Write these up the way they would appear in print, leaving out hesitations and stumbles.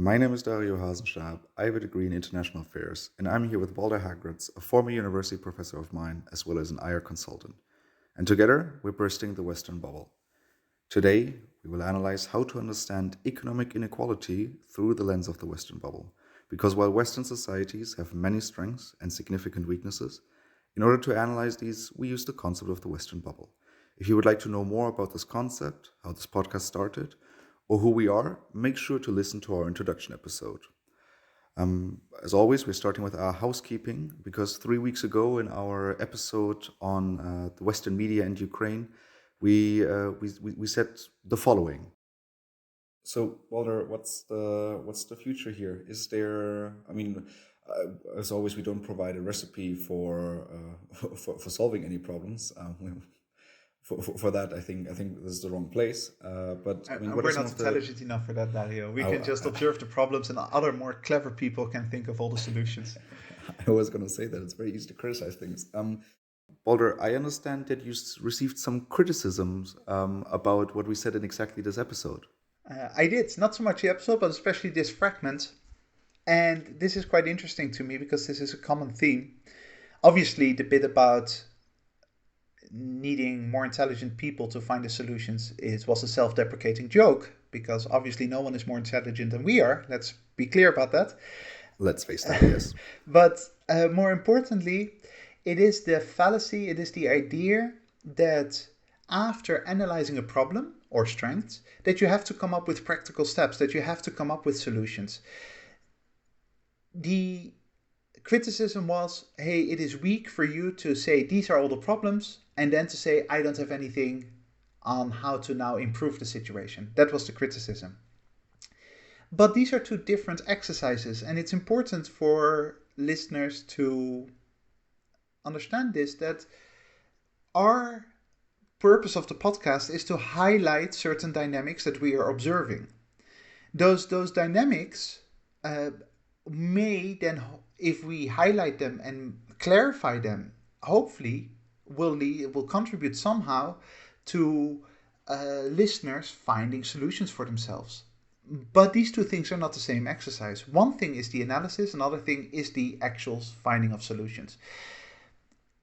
My name is Dario Hasenstab. I have a degree in international affairs, and I'm here with Walter Hagritz, a former university professor of mine, as well as an IR consultant. And together, we're bursting the Western bubble. Today, we will analyze how to understand economic inequality through the lens of the Western bubble. Because while Western societies have many strengths and significant weaknesses, in order to analyze these, we use the concept of the Western bubble. If you would like to know more about this concept, how this podcast started, or who we are, make sure to listen to our introduction episode. As always, we're starting with our housekeeping because 3 weeks ago, in our episode on the Western media and Ukraine, we said the following. So, Walter, what's the future here? Is there? As always, we don't provide a recipe for for solving any problems. For that, I think this is the wrong place. But I mean, what are We're some not of the? intelligent enough for that, Dario. We can just I, observe the problems, and other more clever people can think of all the solutions. I was going to say that it's very easy to criticize things. Balder, I understand that you received some criticisms about what we said in exactly this episode. I did, not so much the episode, but especially this fragment. And this is quite interesting to me because this is a common theme. Obviously, the bit about needing more intelligent people to find the solutions was a self-deprecating joke because obviously no one is more intelligent than we are. Let's be clear about that. Let's face that, yes. But more importantly, it is the fallacy, it is the idea that after analyzing a problem or strengths, that you have to come up with practical steps, that you have to come up with solutions. The criticism was, hey, it is weak for you to say these are all the problems and then to say I don't have anything on how to now improve the situation. That was the criticism. But these are two different exercises, and it's important for listeners to understand this, that our purpose of the podcast is to highlight certain dynamics that we are observing. Those dynamics may then, if we highlight them and clarify them, hopefully will contribute somehow to listeners finding solutions for themselves. But these two things are not the same exercise. One thing is the analysis, another thing is the actual finding of solutions.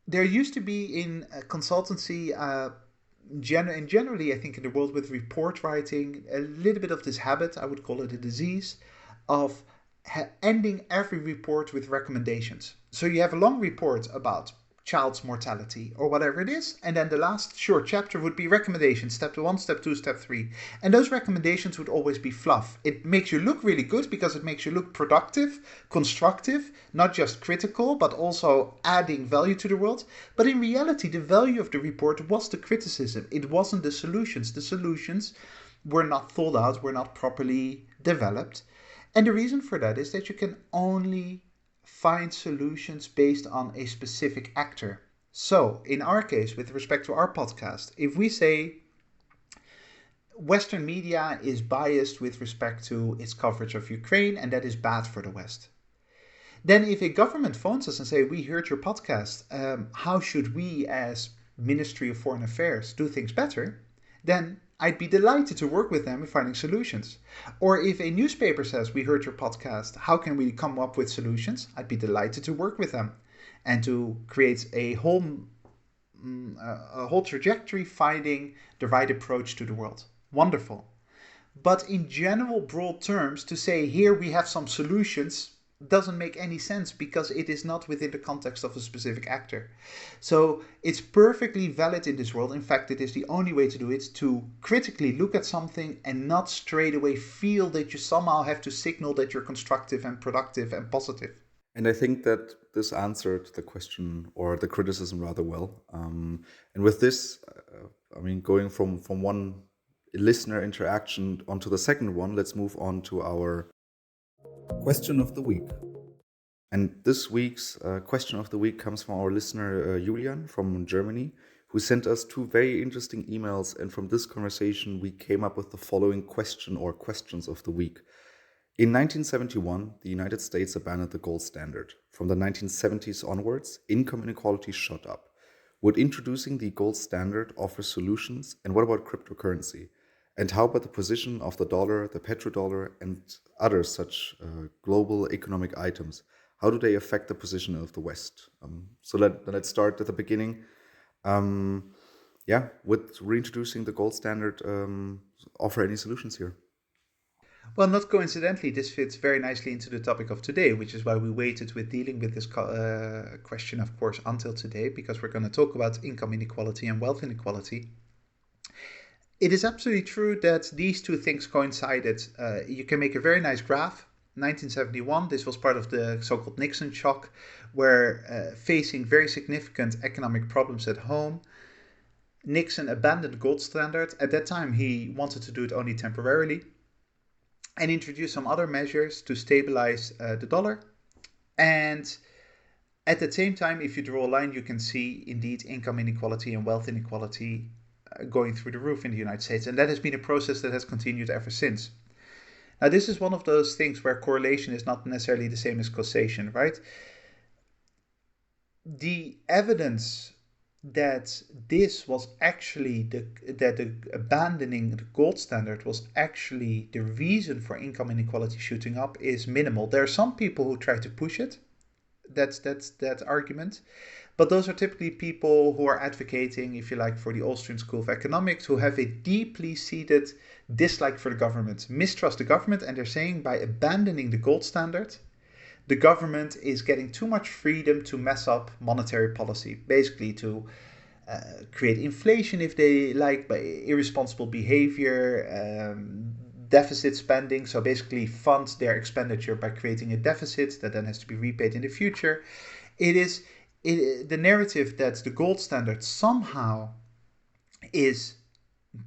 There used to be in consultancy, generally, I think in the world with report writing, a little bit of this habit, I would call it a disease, of ending every report with recommendations. So you have a long report about child's mortality or whatever it is, and then the last short chapter would be recommendations, step 1, step 2, step 3. And those recommendations would always be fluff. It makes you look really good because it makes you look productive, constructive, not just critical, but also adding value to the world. But in reality, the value of the report was the criticism. It wasn't the solutions. The solutions were not thought out, were not properly developed. And the reason for that is that you can only find solutions based on a specific actor. So, in our case, with respect to our podcast, if we say Western media is biased with respect to its coverage of Ukraine and that is bad for the West, then if a government phones us and say, we heard your podcast, how should we as Ministry of Foreign Affairs do things better? Then I'd be delighted to work with them in finding solutions. Or if a newspaper says, we heard your podcast, how can we come up with solutions? I'd be delighted to work with them and to create a whole trajectory finding the right approach to the world. Wonderful. But in general, broad terms, to say here we have some solutions doesn't make any sense because it is not within the context of a specific actor. So it's perfectly valid in this world. In fact, it is the only way to do it, to critically look at something and not straight away feel that you somehow have to signal that you're constructive and productive and positive. And I think that this answered the question or the criticism rather well. And with this, going from one listener interaction onto the second one, let's move on to our question of the week. And this week's question of the week comes from our listener, Julian from Germany, who sent us two very interesting emails. And from this conversation, we came up with the following question or questions of the week. In 1971, the United States abandoned the gold standard. From the 1970s onwards, income inequality shot up. Would introducing the gold standard offer solutions? And what about cryptocurrency? And how about the position of the dollar, the petrodollar, and other such global economic items? How do they affect the position of the West? Let's start at the beginning. Um, yeah, with reintroducing the gold standard, offer any solutions here? Well, not coincidentally, this fits very nicely into the topic of today, which is why we waited with dealing with this question, of course, until today, because we're going to talk about income inequality and wealth inequality. It is absolutely true that these two things coincided. You can make a very nice graph. 1971, this was part of the so-called Nixon shock, where facing very significant economic problems at home, Nixon abandoned the gold standard. At that time, he wanted to do it only temporarily and introduce some other measures to stabilize the dollar. And at the same time, if you draw a line, you can see indeed income inequality and wealth inequality going through the roof in the United States. And that has been a process that has continued ever since. Now, this is one of those things where correlation is not necessarily the same as causation, right? The evidence that this was actually the abandoning the gold standard was actually the reason for income inequality shooting up is minimal. There are some people who try to push it. That's that argument. But those are typically people who are advocating, if you like, for the Austrian School of Economics, who have a deeply seated dislike for the government, mistrust the government, and they're saying by abandoning the gold standard, the government is getting too much freedom to mess up monetary policy, basically to create inflation if they like, by irresponsible behavior, deficit spending, so basically fund their expenditure by creating a deficit that then has to be repaid in the future. It is the narrative that the gold standard somehow is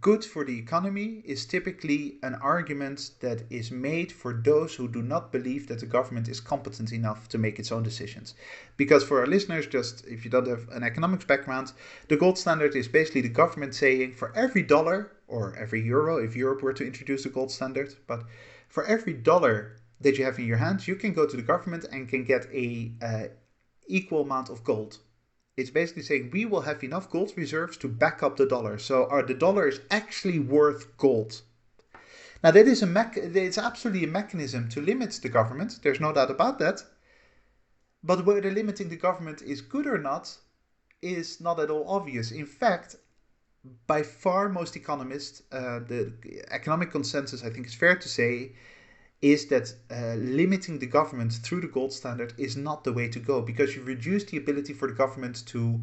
good for the economy is typically an argument that is made for those who do not believe that the government is competent enough to make its own decisions. Because for our listeners, just if you don't have an economics background, the gold standard is basically the government saying for every dollar or every euro, if Europe were to introduce the gold standard, but for every dollar that you have in your hands, you can go to the government and can get a equal amount of gold. It's basically saying we will have enough gold reserves to back up the dollar. So the dollar is actually worth gold. Now that is it's absolutely a mechanism to limit the government. There's no doubt about that. But whether limiting the government is good or not is not at all obvious. In fact, by far most economists, the economic consensus, I think it's fair to say, is that limiting the government through the gold standard is not the way to go, because you reduce the ability for the government to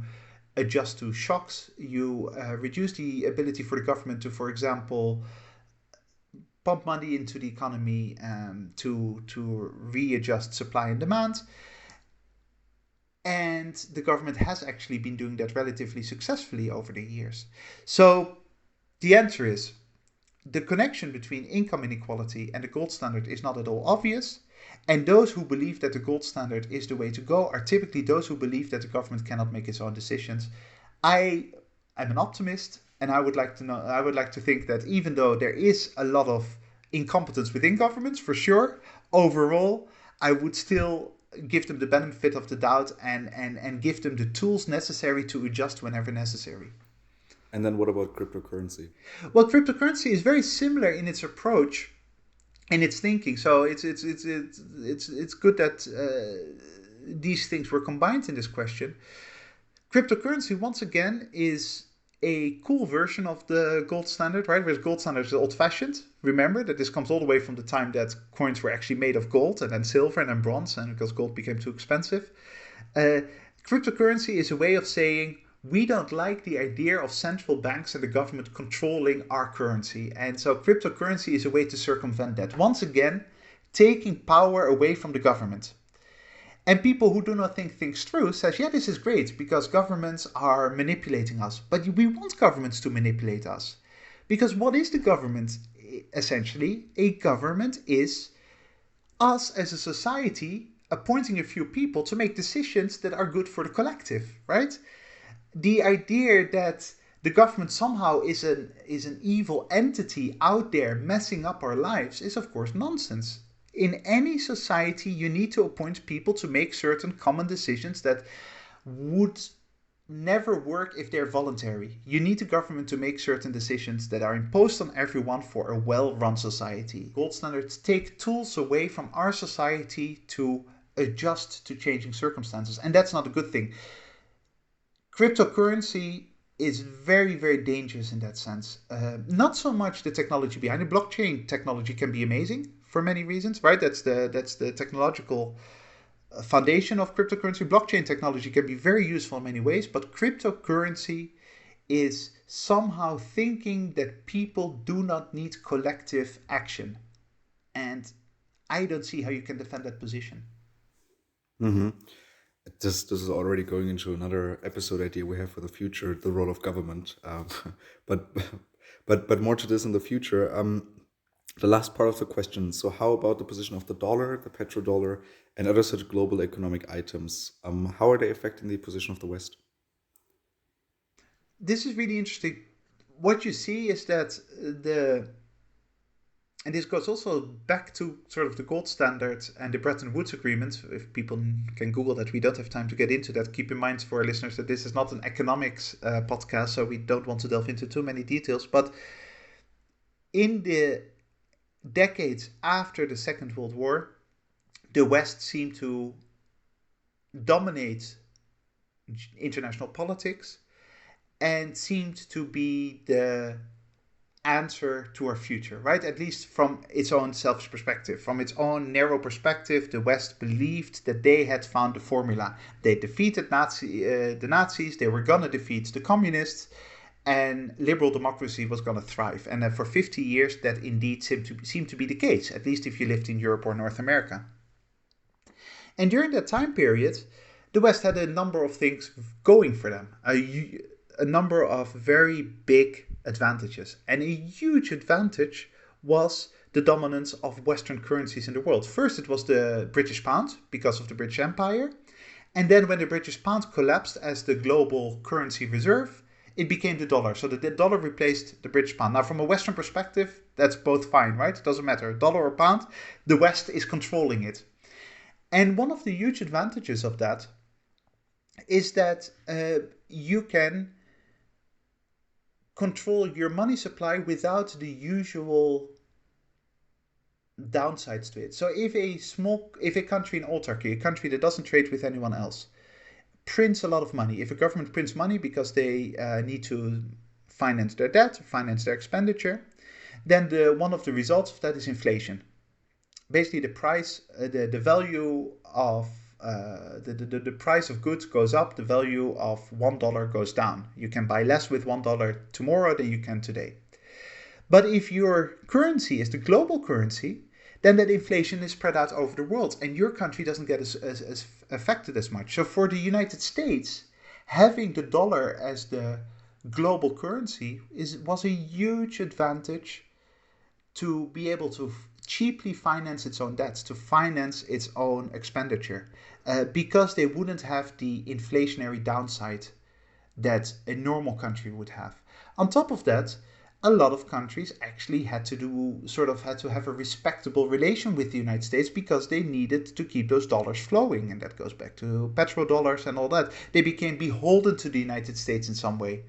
adjust to shocks. You reduce the ability for the government to, for example, pump money into the economy to readjust supply and demand. And the government has actually been doing that relatively successfully over the years. So the answer is, the connection between income inequality and the gold standard is not at all obvious, and those who believe that the gold standard is the way to go are typically those who believe that the government cannot make its own decisions. I am an optimist, and I would like to think that even though there is a lot of incompetence within governments, for sure, overall, I would still give them the benefit of the doubt and give them the tools necessary to adjust whenever necessary. And then what about cryptocurrency? Well, cryptocurrency is very similar in its approach and its thinking. So it's good that these things were combined in this question. Cryptocurrency, once again, is a cool version of the gold standard, right? Whereas gold standard is old-fashioned. Remember that this comes all the way from the time that coins were actually made of gold and then silver and then bronze, and because gold became too expensive. Cryptocurrency is a way of saying, we don't like the idea of central banks and the government controlling our currency. And so cryptocurrency is a way to circumvent that. Once again, taking power away from the government. And people who do not think things through says, yeah, this is great because governments are manipulating us. But we want governments to manipulate us. Because what is the government essentially? A government is us as a society appointing a few people to make decisions that are good for the collective, right? The idea that the government somehow is an evil entity out there messing up our lives is of course nonsense. In any society, you need to appoint people to make certain common decisions that would never work if they're voluntary. You need the government to make certain decisions that are imposed on everyone for a well run society. Gold standards take tools away from our society to adjust to changing circumstances, and that's not a good thing. Cryptocurrency is very, very dangerous in that sense. Not so much the technology behind it. Blockchain technology can be amazing for many reasons, right? That's the technological foundation of cryptocurrency. Blockchain technology can be very useful in many ways, but cryptocurrency is somehow thinking that people do not need collective action. And I don't see how you can defend that position. Hmm. This is already going into another episode idea we have for the future, the role of government. But but more to this in the future. The last part of the question. So, how about the position of the dollar, the petrodollar, and other such global economic items? How are they affecting the position of the West? This is really interesting. What you see is that the and this goes also back to sort of the gold standard and the Bretton Woods Agreement. If people can Google that, we don't have time to get into that. Keep in mind for our listeners that this is not an economics podcast, so we don't want to delve into too many details. But in the decades after the Second World War, the West seemed to dominate international politics and seemed to be the answer to our future, right? At least from its own self perspective. From its own narrow perspective, the West believed that they had found the formula. They defeated the Nazis, they were going to defeat the communists, and liberal democracy was going to thrive. And for 50 years, that indeed seemed to be the case, at least if you lived in Europe or North America. And during that time period, the West had a number of things going for them, a number of very big advantages. And a huge advantage was the dominance of Western currencies in the world. First, it was the British pound because of the British Empire. And then, when the British pound collapsed as the global currency reserve, it became the dollar. So the dollar replaced the British pound. Now, from a Western perspective, that's both fine, right? It doesn't matter, dollar or pound, the West is controlling it. And one of the huge advantages of that is that you can control your money supply without the usual downsides to it. So if a country in autarky, a country that doesn't trade with anyone else, prints a lot of money, if a government prints money because they need to finance their debt, finance their expenditure, then one of the results of that is inflation. Basically, the price, the value of the price of goods goes up, the value of $1 goes down. You can buy less with $1 tomorrow than you can today. But if your currency is the global currency, then that inflation is spread out over the world and your country doesn't get as affected as much. So for the United States, having the dollar as the global currency was a huge advantage to be able to cheaply finance its own debts, to finance its own expenditure, because they wouldn't have the inflationary downside that a normal country would have. On top of that, a lot of countries actually had to have a respectable relation with the United States because they needed to keep those dollars flowing, and that goes back to petrodollars and all that. They became beholden to the United States in some way.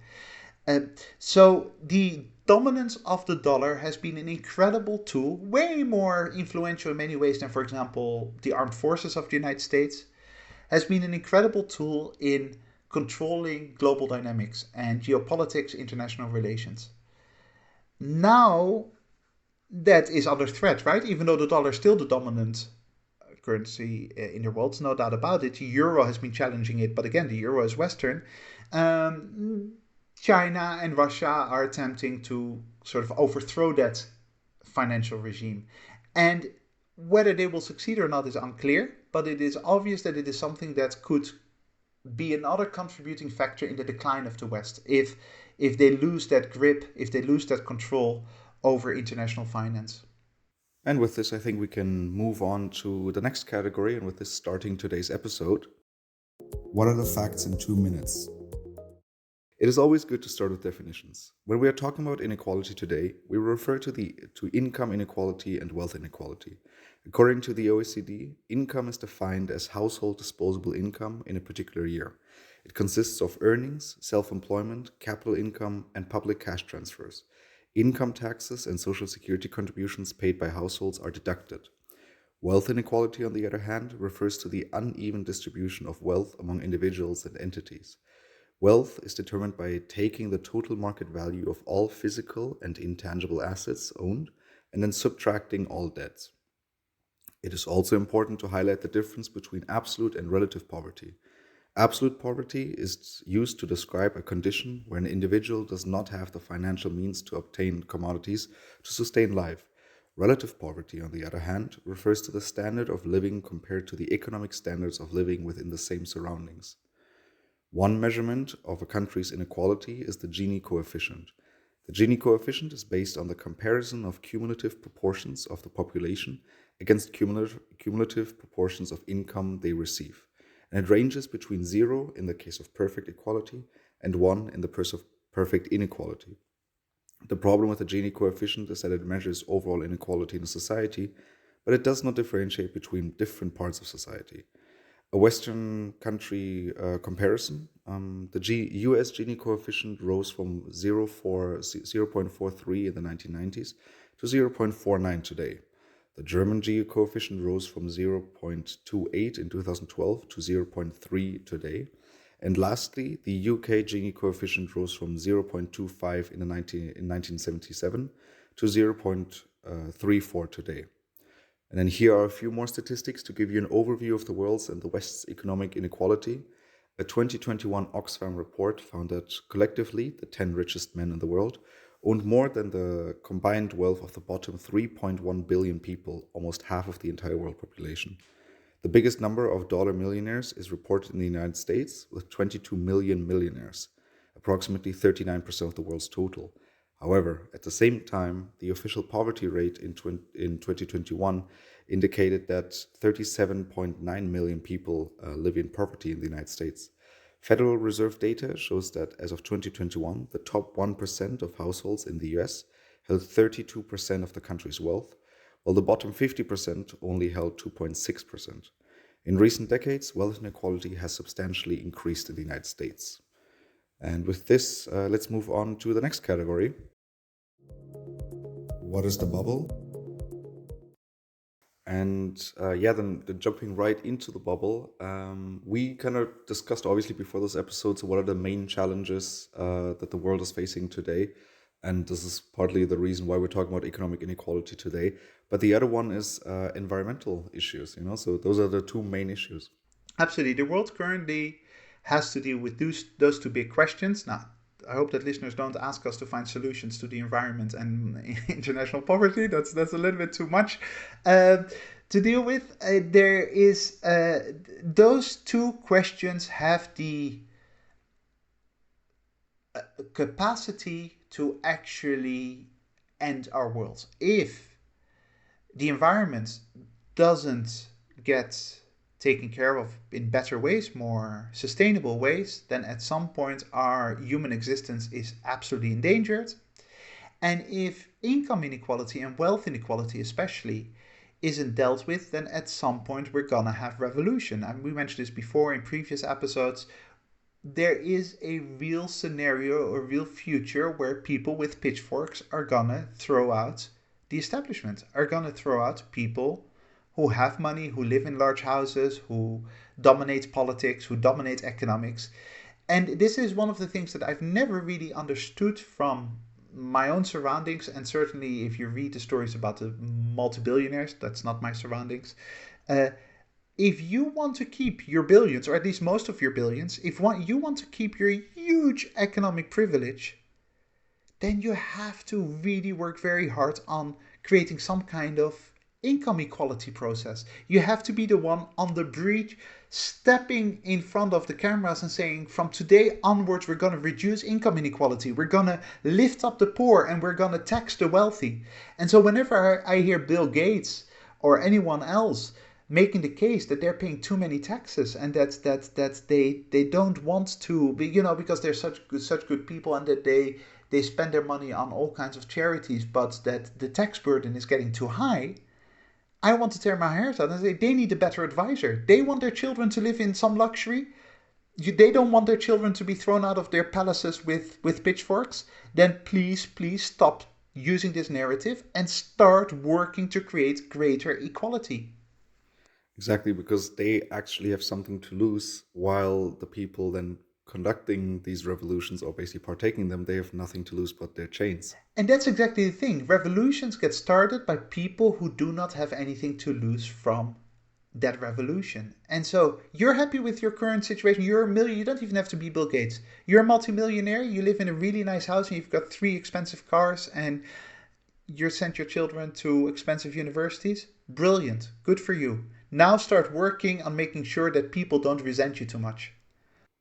Uh, so the dominance of the dollar has been an incredible tool, way more influential in many ways than, for example, the armed forces of the United States, has been an incredible tool in controlling global dynamics and geopolitics, international relations. Now that is under threat, right? Even though the dollar is still the dominant currency in the world, no doubt about it. The euro has been challenging it, but again, the euro is Western. Um, China and Russia are attempting to sort of overthrow that financial regime. And whether they will succeed or not is unclear, but it is obvious that it is something that could be another contributing factor in the decline of the West if they lose that grip, if they lose that control over international finance. And with this, I think we can move on to the next category. And with this, starting today's episode, what are the facts in 2 minutes? It is always good to start with definitions. When we are talking about inequality today, we refer to income inequality and wealth inequality. According to the OECD, income is defined as household disposable income in a particular year. It consists of earnings, self employment, capital income, and public cash transfers. Income taxes and social security contributions paid by households are deducted. Wealth inequality, on the other hand, refers to the uneven distribution of wealth among individuals and entities. Wealth is determined by taking the total market value of all physical and intangible assets owned and then subtracting all debts. It is also important to highlight the difference between absolute and relative poverty. Absolute poverty is used to describe a condition where an individual does not have the financial means to obtain commodities to sustain life. Relative poverty, on the other hand, refers to the standard of living compared to the economic standards of living within the same surroundings. One measurement of a country's inequality is the Gini coefficient. The Gini coefficient is based on the comparison of cumulative proportions of the population against cumulative proportions of income they receive, and it ranges between 0 in the case of perfect equality and 1 in the case of perfect inequality. The problem with the Gini coefficient is that it measures overall inequality in a society, but it does not differentiate between different parts of society. A Western country comparison, the US Gini coefficient rose from 0.43 in the 1990s to 0.49 today. The German Gini coefficient rose from 0.28 in 2012 to 0.3 today. And lastly, the UK Gini coefficient rose from 0.25 in 1977 to 0.34 today. And then here are a few more statistics to give you an overview of the world's and the West's economic inequality. A 2021 Oxfam report found that collectively, the 10 richest men in the world owned more than the combined wealth of the bottom 3.1 billion people, almost half of the entire world population. The biggest number of dollar millionaires is reported in the United States, with 22 million millionaires, approximately 39% of the world's total. However, at the same time, the official poverty rate in 2021 indicated that 37.9 million people live in poverty in the United States. Federal Reserve data shows that as of 2021, the top 1% of households in the US held 32% of the country's wealth, while the bottom 50% only held 2.6%. In recent decades, wealth inequality has substantially increased in the United States. And with this, let's move on to the next category. What is the bubble? And then jumping right into the bubble, we kind of discussed obviously before this episode, so what are the main challenges that the world is facing today? And this is partly the reason why we're talking about economic inequality today. But the other one is environmental issues, so those are the two main issues. Absolutely. The world currently has to deal with those two big questions. Now, I hope that listeners don't ask us to find solutions to the environment and international poverty. That's a little bit too much to deal with. There is those two questions have the capacity to actually end our world. If the environment doesn't get taken care of in better ways, more sustainable ways, then at some point our human existence is absolutely endangered. And if income inequality and wealth inequality especially isn't dealt with, then at some point we're gonna have revolution. And we mentioned this before in previous episodes. There is a real scenario, a real future where people with pitchforks are gonna throw out the establishment, are gonna throw out people who have money, who live in large houses, who dominate politics, who dominate economics. And this is one of the things that I've never really understood from my own surroundings, and certainly if you read the stories about the multi-billionaires, that's not my surroundings. If you want to keep your billions, or at least most of your billions, if you want to keep your huge economic privilege, then you have to really work very hard on creating some kind of income equality process. You have to be the one on the bridge, stepping in front of the cameras and saying, from today onwards, we're going to reduce income inequality. We're going to lift up the poor and we're going to tax the wealthy. And so whenever I hear Bill Gates or anyone else making the case that they're paying too many taxes and that they don't want to be, because they're such good people, and that they spend their money on all kinds of charities, but that the tax burden is getting too high, I want to tear my hair out and say they need a better advisor. They want their children to live in some luxury. They don't want their children to be thrown out of their palaces with pitchforks, then please stop using this narrative and start working to create greater equality. Exactly, because they actually have something to lose, while the people then conducting these revolutions or basically partaking in them, they have nothing to lose but their chains. And that's exactly the thing. Revolutions get started by people who do not have anything to lose from that revolution. And so you're happy with your current situation. You're a million. You don't even have to be Bill Gates. You're a multimillionaire. You live in a really nice house and you've got 3 expensive cars and you sent your children to expensive universities. Brilliant. Good for you. Now start working on making sure that people don't resent you too much.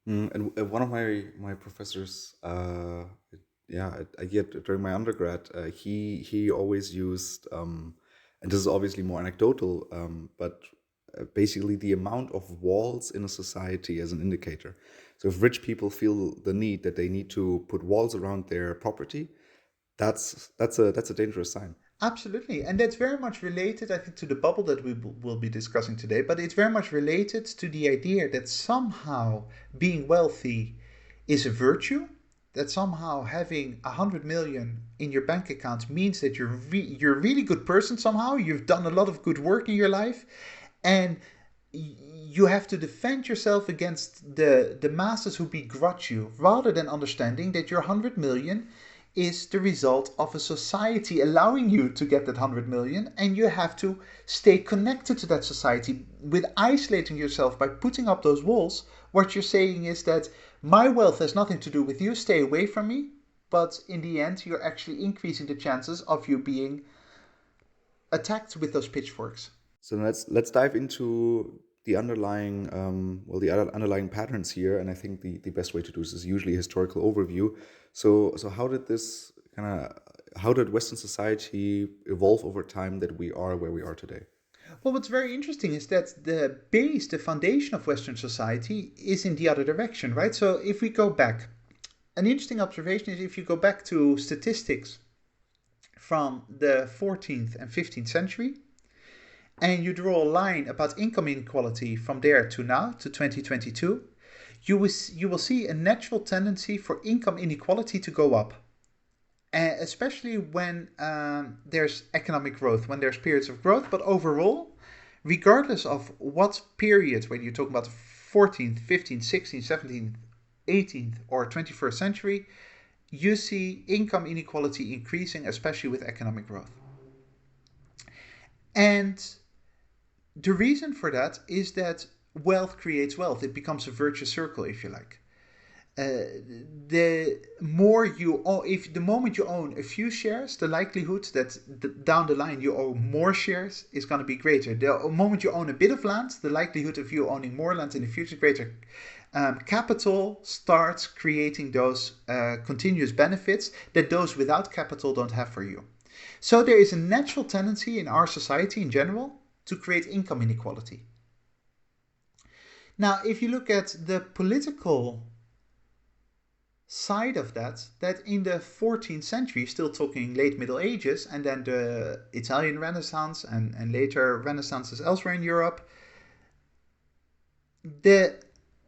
And one of my professors, yeah, I get during my undergrad, he always used, and this is obviously more anecdotal, but basically the amount of walls in a society as an indicator. So if rich people feel the need that they need to put walls around their property, that's a dangerous sign. Absolutely. And that's very much related, I think, to the bubble that we will be discussing today. But it's very much related to the idea that somehow being wealthy is a virtue, that somehow having 100 million in your bank account means that you're a really good person somehow. You've done a lot of good work in your life. And you have to defend yourself against the masses who begrudge you, rather than understanding that your 100 million is the result of a society allowing you to get that 100 million, and you have to stay connected to that society. With isolating yourself by putting up those walls, what you're saying is that my wealth has nothing to do with you, stay away from me. But in the end, you're actually increasing the chances of you being attacked with those pitchforks. So let's dive into the underlying underlying patterns here, and I think the best way to do this is usually a historical overview. So how did this how did Western society evolve over time that we are where we are today? Well, what's very interesting is that the base, the foundation of Western society is in the other direction, right? So if we go back, an interesting observation is if you go back to statistics from the 14th and 15th century, and you draw a line about income inequality from there to now, to 2022, you will see a natural tendency for income inequality to go up, especially when there's economic growth, when there's periods of growth. But overall, regardless of what period, when you're talking about the 14th, 15th, 16th, 17th, 18th, or 21st century, you see income inequality increasing, especially with economic growth. And the reason for that is that wealth creates wealth. It becomes a virtuous circle, if you like. The more you own, if the moment you own a few shares, the likelihood that down the line you own more shares is going to be greater. The moment you own a bit of land, the likelihood of you owning more land in the future is greater. Capital starts creating those continuous benefits that those without capital don't have for you. So there is a natural tendency in our society in general to create income inequality. Now, if you look at the political side of that, that in the 14th century, still talking late Middle Ages, and then the Italian Renaissance and later Renaissances elsewhere in Europe, the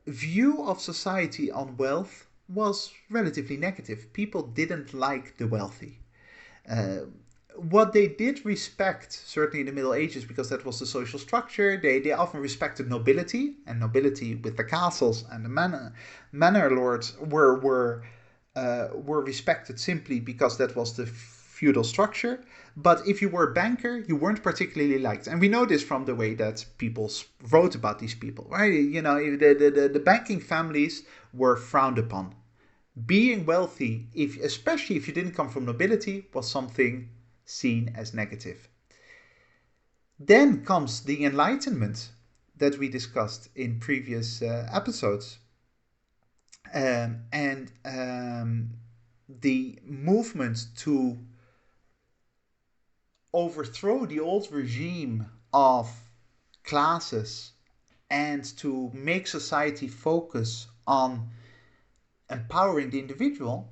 view of society on wealth was relatively negative. People didn't like the wealthy. Uh, what they did respect, certainly in the Middle Ages, because that was the social structure, they often respected nobility, and nobility with the castles and the manor lords were respected simply because that was the feudal structure. But if you were a banker, you weren't particularly liked. And we know this from the way that people wrote about these people, right? You know, the banking families were frowned upon. Being wealthy, especially if you didn't come from nobility, was something seen as negative. Then comes the Enlightenment that we discussed in previous episodes, and the movement to overthrow the old regime of classes and to make society focus on empowering the individual.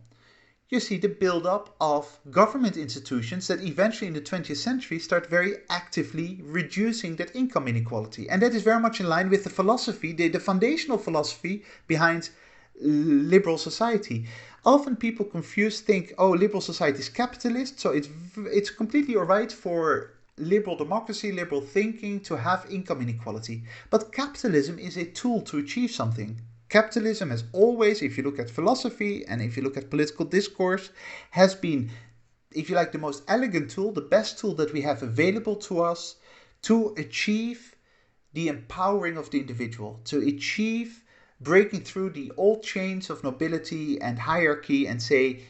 You see the build-up of government institutions that eventually in the 20th century start very actively reducing that income inequality. And that is very much in line with the philosophy, the foundational philosophy behind liberal society. Often people think, oh, liberal society is capitalist, so it's completely all right for liberal democracy, liberal thinking to have income inequality. But capitalism is a tool to achieve something. Capitalism has always, if you look at philosophy and if you look at political discourse, has been, if you like, the most elegant tool, the best tool that we have available to us to achieve the empowering of the individual, to achieve breaking through the old chains of nobility and hierarchy and say,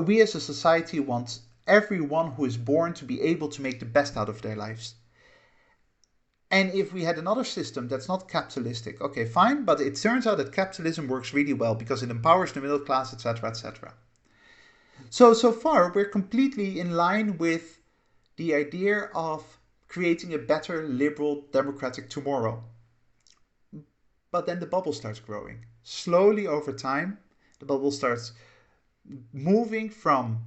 we as a society want everyone who is born to be able to make the best out of their lives. And if we had another system that's not capitalistic, okay, fine, but it turns out that capitalism works really well because it empowers the middle class, etc., etc. So far, we're completely in line with the idea of creating a better liberal democratic tomorrow. But then the bubble starts growing. Slowly over time, the bubble starts moving from,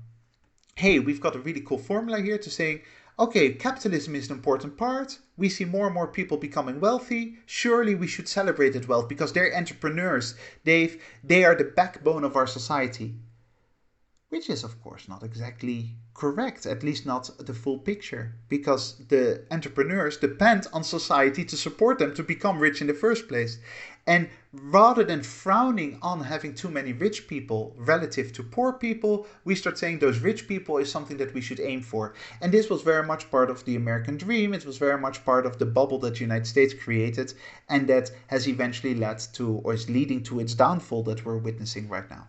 hey, we've got a really cool formula here, to saying, okay, capitalism is an important part. We see more and more people becoming wealthy. Surely we should celebrate that wealth because they're entrepreneurs. They are the backbone of our society. Which is, of course, not exactly correct, at least not the full picture, because the entrepreneurs depend on society to support them to become rich in the first place. And rather than frowning on having too many rich people relative to poor people, we start saying those rich people is something that we should aim for. And this was very much part of the American dream. It was very much part of the bubble that the United States created, and that has eventually led to, or is leading to, its downfall that we're witnessing right now.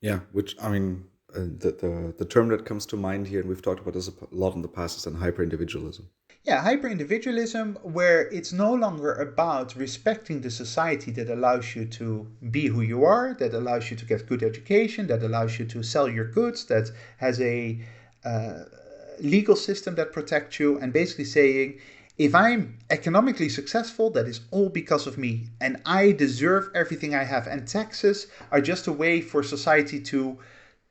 Yeah, which I mean, the term that comes to mind here, and we've talked about this a lot in the past, is then hyper individualism. Yeah, hyper individualism, where it's no longer about respecting the society that allows you to be who you are, that allows you to get good education, that allows you to sell your goods, that has a uh, legal system that protects you, and basically saying, if I'm economically successful, that is all because of me, and I deserve everything I have, and taxes are just a way for society to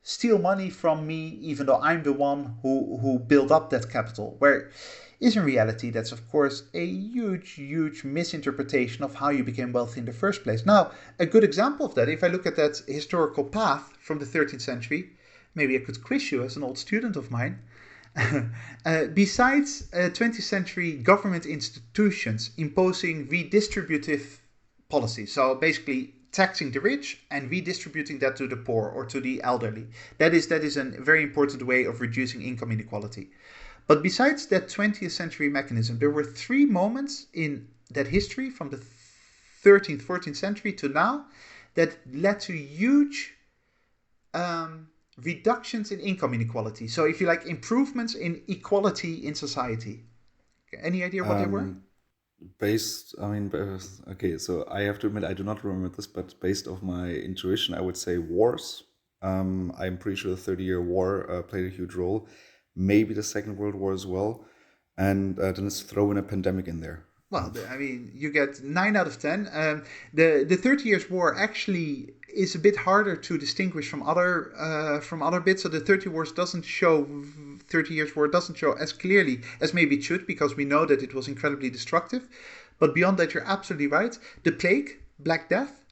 steal money from me, even though I'm the one who built up that capital. Where is in reality, that's of course a huge, huge misinterpretation of how you became wealthy in the first place. Now, a good example of that, if I look at that historical path from the 13th century, maybe I could quiz you as an old student of mine. Besides 20th century government institutions imposing redistributive policies, so basically taxing the rich and redistributing that to the poor or to the elderly, that is a very important way of reducing income inequality. But besides that 20th century mechanism, there were three moments in that history from the 13th, 14th century to now that led to huge reductions in income inequality. So, if you like, improvements in equality in society. Any idea what they were? Um, okay, so I have to admit I do not remember this, but based off my intuition, I would say wars. I'm pretty sure the 30-year War played a huge role, maybe the Second World War as well, and then let's throw in a pandemic in there. Well, I mean, you get 9 out of 10. The 30 Years' War actually is a bit harder to distinguish from other bits. So the 30 Years' War doesn't show as clearly as maybe it should, because we know that it was incredibly destructive. But beyond that, you're absolutely right. The plague, Black Death,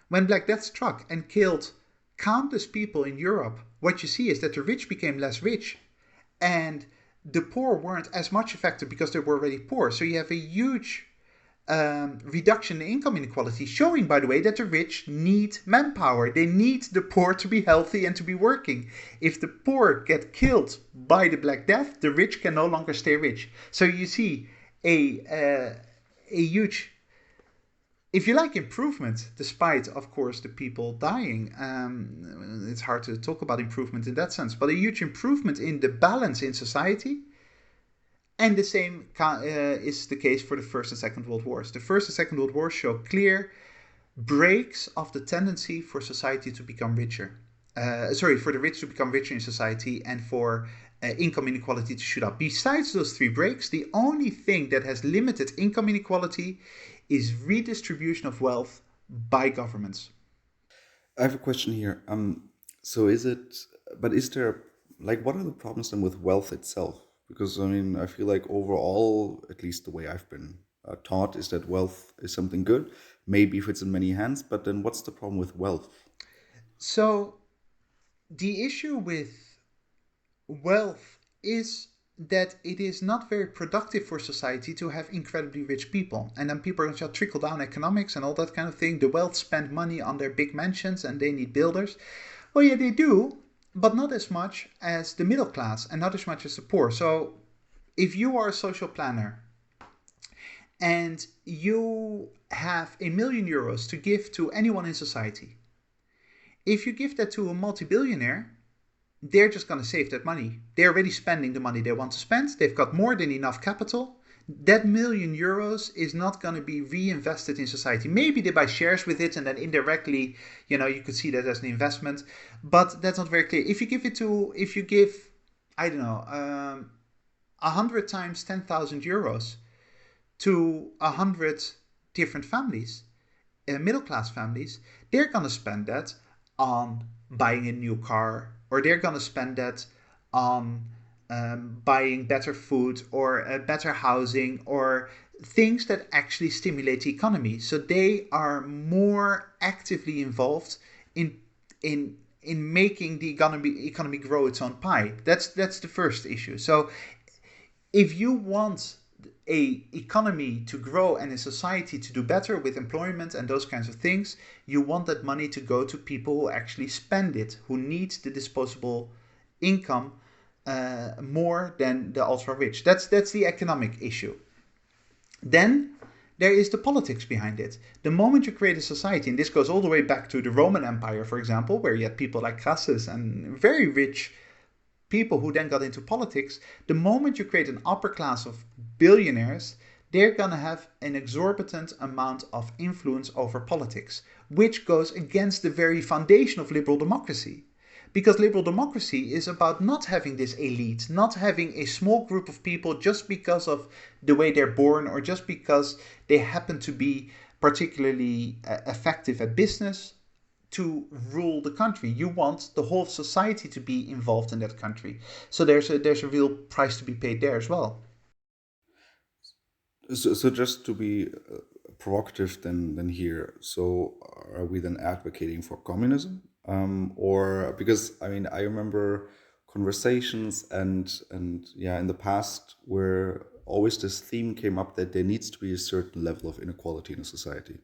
when Black Death struck and killed countless people in Europe, what you see is that the rich became less rich, and the poor weren't as much affected because they were already poor. So you have a huge reduction in income inequality, showing, by the way, that the rich need manpower. They need the poor to be healthy and to be working. If the poor get killed by the Black Death, the rich can no longer stay rich. So you see a huge, if you like, improvement, despite, of course, the people dying. It's hard to talk about improvement in that sense, but a huge improvement in the balance in society. And the same is the case for the First and Second World Wars. The First and Second World Wars show clear breaks of the tendency for society to become richer. For the rich to become richer in society, and for income inequality to shoot up. Besides those three breaks, the only thing that has limited income inequality is redistribution of wealth by governments. I have a question here. So is it, but is there, like, what are the problems then with wealth itself? Because I mean, I feel like overall, at least the way I've been taught, is that wealth is something good. Maybe if it's in many hands, but then what's the problem with wealth? So the issue with wealth is that it is not very productive for society to have incredibly rich people. And then people are going to trickle down economics and all that kind of thing. The wealth spend money on their big mansions and they need builders. Well, yeah, they do, but not as much as the middle class and not as much as the poor. So if you are a social planner and you have €1 million to give to anyone in society, if you give that to a multi-billionaire, they're just going to save that money. They're already spending the money they want to spend. They've got more than enough capital. That €1 million is not going to be reinvested in society. Maybe they buy shares with it and then indirectly, you could see that as an investment, but that's not very clear. If you give, I don't know, 100 times €10,000 to 100 different families, middle class families, they're going to spend that on buying a new car, or they're going to spend that on buying better food or better housing or things that actually stimulate the economy. So they are more actively involved in making the economy grow its own pie. That's the first issue. So if you want a economy to grow and a society to do better with employment and those kinds of things, you want that money to go to people who actually spend it, who need the disposable income more than the ultra rich. That's the economic issue. Then there is the politics behind it. The moment you create a society, and this goes all the way back to the Roman Empire, for example, where you had people like Crassus and very rich people who then got into politics, the moment you create an upper class of billionaires, they're going to have an exorbitant amount of influence over politics, which goes against the very foundation of liberal democracy. Because liberal democracy is about not having this elite, not having a small group of people just because of the way they're born or just because they happen to be particularly effective at business to rule the country. You want the whole society to be involved in that country. So there's a real price to be paid there as well. So just to be provocative, then here. So are we then advocating for communism, or because I mean I remember conversations and yeah in the past where always this theme came up that there needs to be a certain level of inequality in a society.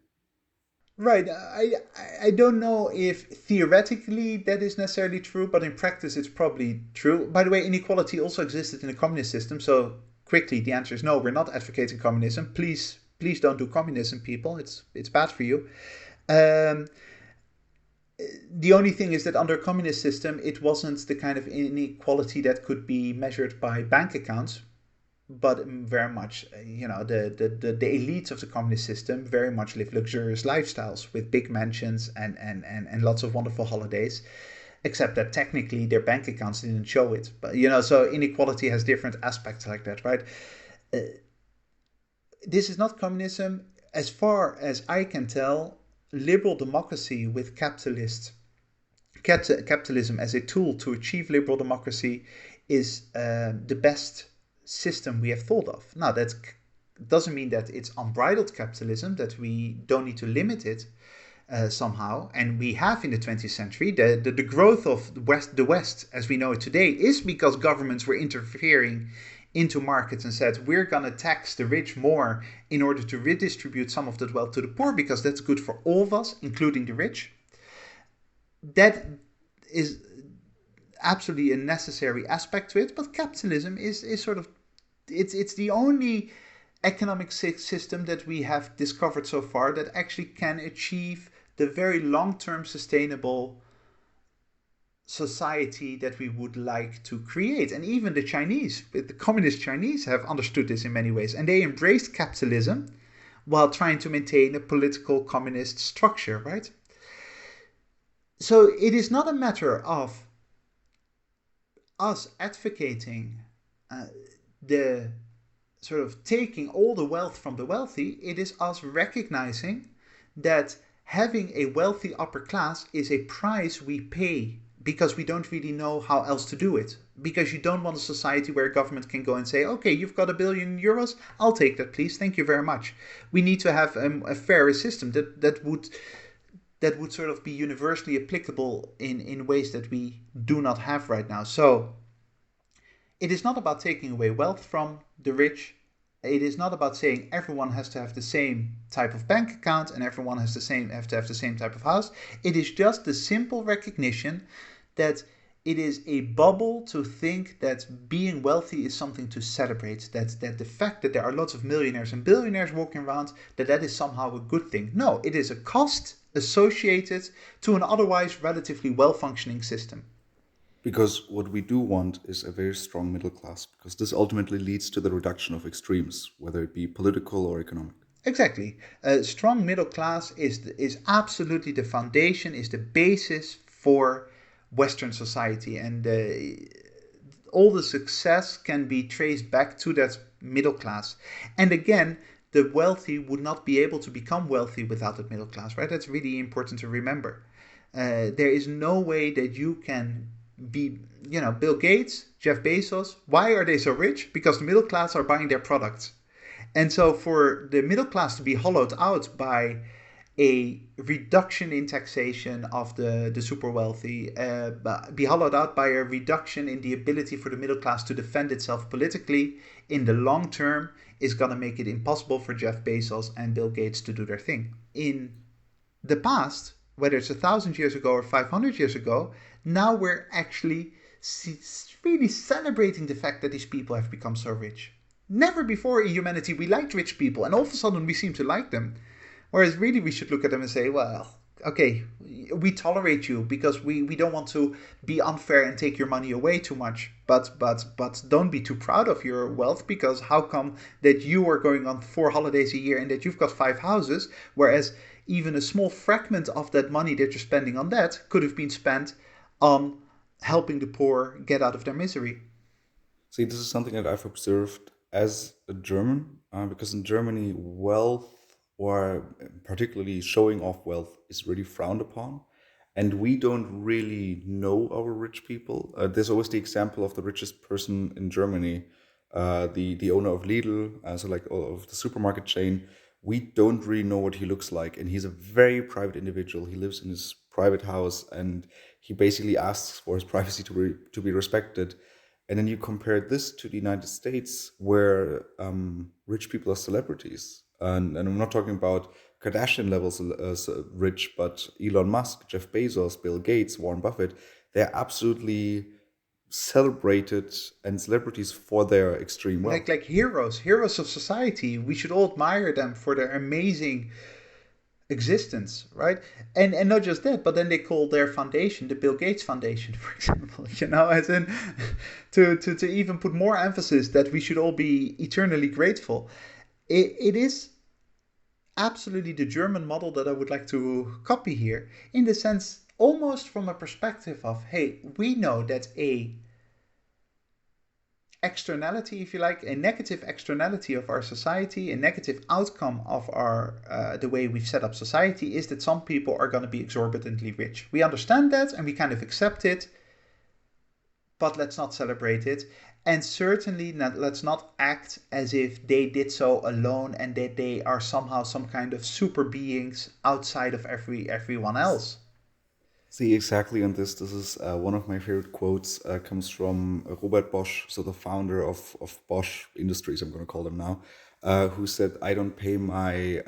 Right. I don't know if theoretically that is necessarily true, but in practice it's probably true. By the way, inequality also existed in the communist system. So quickly, the answer is no. We're not advocating communism. Please don't do communism, people. It's bad for you. Um, the only thing is that under a communist system, it wasn't the kind of inequality that could be measured by bank accounts, but very much, the elites of the communist system very much live luxurious lifestyles with big mansions and lots of wonderful holidays, except that technically their bank accounts didn't show it. But, so inequality has different aspects like that, right? Uh, this is not communism. As far as I can tell, liberal democracy with capitalism as a tool to achieve liberal democracy is the best system we have thought of. Now, that doesn't mean that it's unbridled capitalism, that we don't need to limit it somehow. And we have in the 20th century. The growth of the West as we know it today is because governments were interfering into markets and said, we're going to tax the rich more in order to redistribute some of that wealth to the poor because that's good for all of us, including the rich. That is absolutely a necessary aspect to it, but capitalism is sort of it's the only economic system that we have discovered so far that actually can achieve the very long-term sustainable society that we would like to create. And even the communist Chinese have understood this in many ways, and they embraced capitalism while trying to maintain a political communist structure, right? So it is not a matter of us advocating the sort of taking all the wealth from the wealthy. It is us recognizing that having a wealthy upper class is a price we pay because we don't really know how else to do it. Because you don't want a society where a government can go and say, okay, you've got €1 billion, I'll take that, please, thank you very much. We need to have a fairer system that would sort of be universally applicable in ways that we do not have right now. So it is not about taking away wealth from the rich. It is not about saying everyone has to have the same type of bank account and everyone have to have the same type of house. It is just the simple recognition that it is a bubble to think that being wealthy is something to celebrate. That the fact that there are lots of millionaires and billionaires walking around, that is somehow a good thing. No, it is a cost associated to an otherwise relatively well-functioning system. Because what we do want is a very strong middle class, because this ultimately leads to the reduction of extremes, whether it be political or economic. Exactly. A strong middle class is absolutely the foundation, is the basis for Western society, and all the success can be traced back to that middle class. And again, the wealthy would not be able to become wealthy without that middle class, right? That's really important to remember. There is no way that you can be, Bill Gates, Jeff Bezos. Why are they so rich? Because the middle class are buying their products. And so for the middle class to be hollowed out by a reduction in taxation of the super wealthy, be hollowed out by a reduction in the ability for the middle class to defend itself politically in the long term, is going to make it impossible for Jeff Bezos and Bill Gates to do their thing. In the past, whether it's 1,000 years ago or 500 years ago, now we're actually really celebrating the fact that these people have become so rich. Never before in humanity we liked rich people, and all of a sudden we seem to like them. Whereas really we should look at them and say, well, okay, we tolerate you because we don't want to be unfair and take your money away too much. But don't be too proud of your wealth, because how come that you are going on 4 holidays a year and that you've got 5 houses, whereas even a small fragment of that money that you're spending on that could have been spent on helping the poor get out of their misery. See, this is something that I've observed as a German, because in Germany, wealth, or particularly showing off wealth, is really frowned upon. And we don't really know our rich people. There's always the example of the richest person in Germany, the owner of Lidl, so like of the supermarket chain. We don't really know what he looks like, and he's a very private individual. He lives in his private house, and he basically asks for his privacy to be respected. And then you compare this to the United States, where rich people are celebrities. And I'm not talking about Kardashian levels rich, but Elon Musk, Jeff Bezos, Bill Gates, Warren Buffett, they're absolutely celebrated and celebrities for their extreme Like wealth. heroes of society. We should all admire them for their amazing existence, right? And not just that, but then they call their foundation the Bill Gates Foundation, for example. As in to even put more emphasis that we should all be eternally grateful. It is absolutely the German model that I would like to copy here, in the sense almost from a perspective of, hey, we know that a externality, if you like, a negative externality of our society, a negative outcome of our the way we've set up society, is that some people are going to be exorbitantly rich. We understand that and we kind of accept it, but let's not celebrate it. And certainly not, let's not act as if they did so alone and that they are somehow some kind of super beings outside of everyone else. See, exactly on this. This is one of my favorite quotes. Comes from Robert Bosch, so the founder of Bosch Industries. I'm going to call them now, who said, "I don't pay my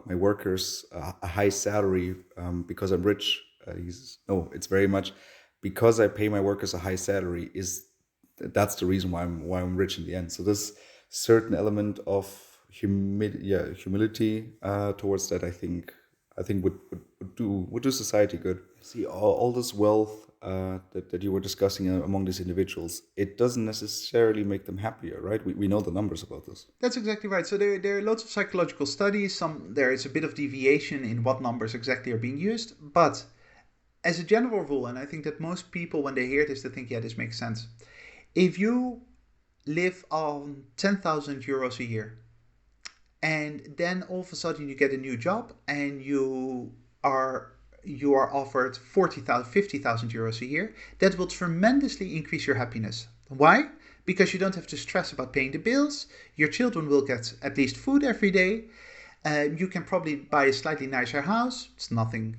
workers a high salary because I'm rich." He's no, it's very much because I pay my workers a high salary. That's the reason why I'm rich in the end. So this certain element of humility towards that, I think would do society good. See, all this wealth that you were discussing among these individuals, it doesn't necessarily make them happier, right? We know the numbers about this. That's exactly right. So there are lots of psychological studies. There is a bit of deviation in what numbers exactly are being used, but as a general rule, and I think that most people, when they hear this, they think, yeah, this makes sense. If you live on €10,000 a year, and then all of a sudden you get a new job and you are you are offered 40,000, 50,000 euros a year, that will tremendously increase your happiness. Why? Because you don't have to stress about paying the bills. Your children will get at least food every day. You can probably buy a slightly nicer house. It's nothing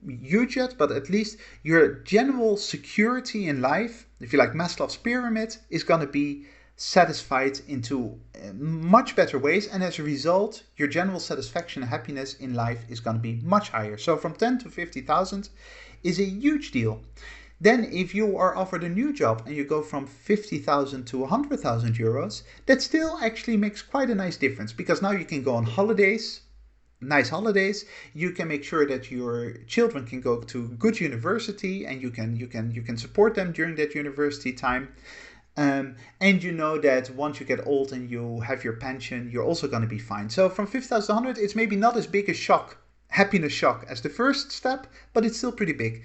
huge yet, but at least your general security in life, if you like Maslow's pyramid, is going to be satisfied into much better ways, and as a result your general satisfaction and happiness in life is going to be much higher. So from 10 to 50,000 is a huge deal. Then if you are offered a new job and you go from 50,000 to 100,000 euros, that still actually makes quite a nice difference, because now you can go on holidays, nice holidays. You can make sure that your children can go to good university, and you can support them during that university time. And you know that once you get old and you have your pension, you're also going to be fine. So from 50,000 to 100, it's maybe not as big a shock, happiness shock, as the first step, but it's still pretty big.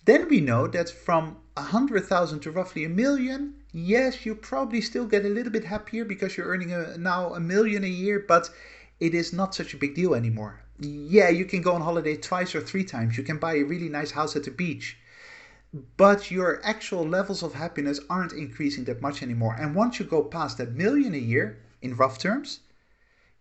Then we know that from 100,000 to roughly a million, yes, you probably still get a little bit happier because you're earning now a million a year, but it is not such a big deal anymore. Yeah, you can go on holiday twice or three times. You can buy a really nice house at the beach. But your actual levels of happiness aren't increasing that much anymore. And once you go past that million a year, in rough terms,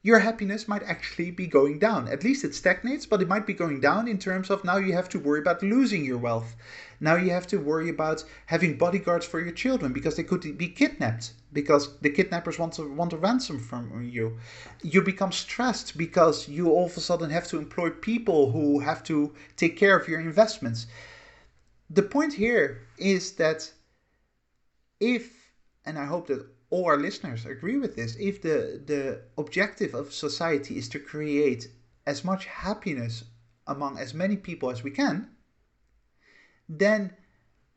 your happiness might actually be going down. At least it stagnates, but it might be going down in terms of now you have to worry about losing your wealth. Now you have to worry about having bodyguards for your children because they could be kidnapped, because the kidnappers want a ransom from you. You become stressed because you all of a sudden have to employ people who have to take care of your investments. The point here is that if, and I hope that all our listeners agree with this, if the objective of society is to create as much happiness among as many people as we can, then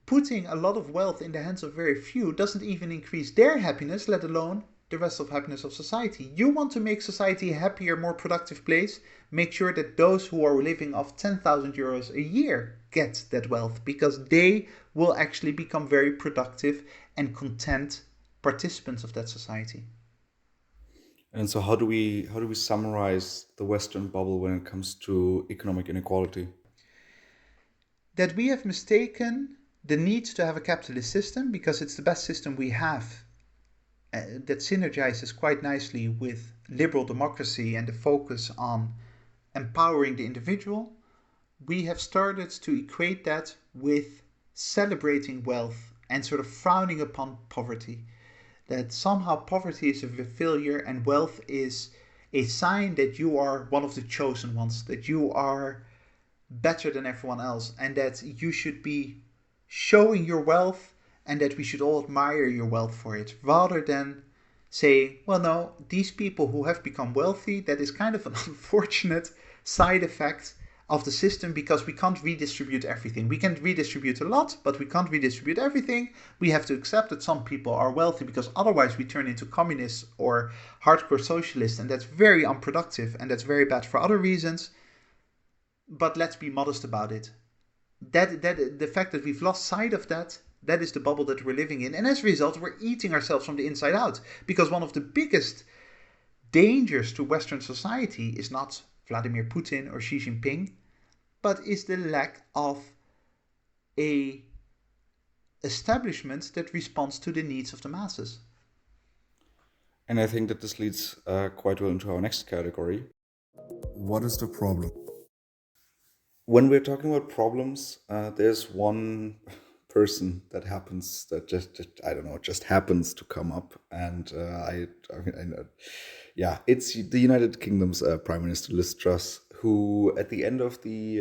putting a lot of wealth in the hands of very few doesn't even increase their happiness, let alone the rest of happiness of society. You want to make society a happier, more productive place, make sure that those who are living off 10,000 euros a year get that wealth, because they will actually become very productive and content participants of that society. And so, how do we summarize the Western bubble when it comes to economic inequality? That we have mistaken the need to have a capitalist system because it's the best system we have, that synergizes quite nicely with liberal democracy and the focus on empowering the individual. We have started to equate that with celebrating wealth and sort of frowning upon poverty. That somehow poverty is a failure and wealth is a sign that you are one of the chosen ones, that you are better than everyone else, and that you should be showing your wealth and that we should all admire your wealth for it, rather than saying, well, no, these people who have become wealthy, that is kind of an unfortunate side effect of the system because we can't redistribute everything. We can redistribute a lot, but we can't redistribute everything. We have to accept that some people are wealthy because otherwise we turn into communists or hardcore socialists, and that's very unproductive and that's very bad for other reasons. But let's be modest about it. That the fact that we've lost sight of that is the bubble that we're living in, and as a result we're eating ourselves from the inside out, because one of the biggest dangers to Western society is not Vladimir Putin or Xi Jinping, but is the lack of a establishment that responds to the needs of the masses. And I think that this leads quite well into our next category. What is the problem? When we're talking about problems, there's one person that just I don't know, just happens to come up, and I know, yeah, it's the United Kingdom's Prime Minister Liz Truss, who at the end of the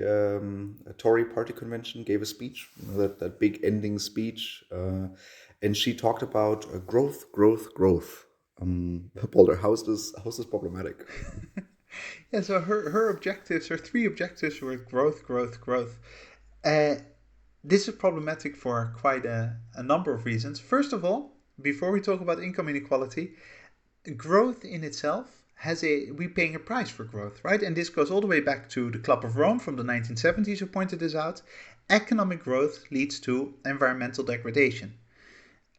Tory Party convention gave a speech, that big ending speech, and she talked about growth, growth, growth. Boulder, how's this problematic? Yeah, so her three objectives were growth, growth, growth. Uh, this is problematic for quite a number of reasons. First of all, before we talk about income inequality, growth in itself we're paying a price for growth, right? And this goes all the way back to the Club of Rome from the 1970s, who pointed this out. Economic growth leads to environmental degradation.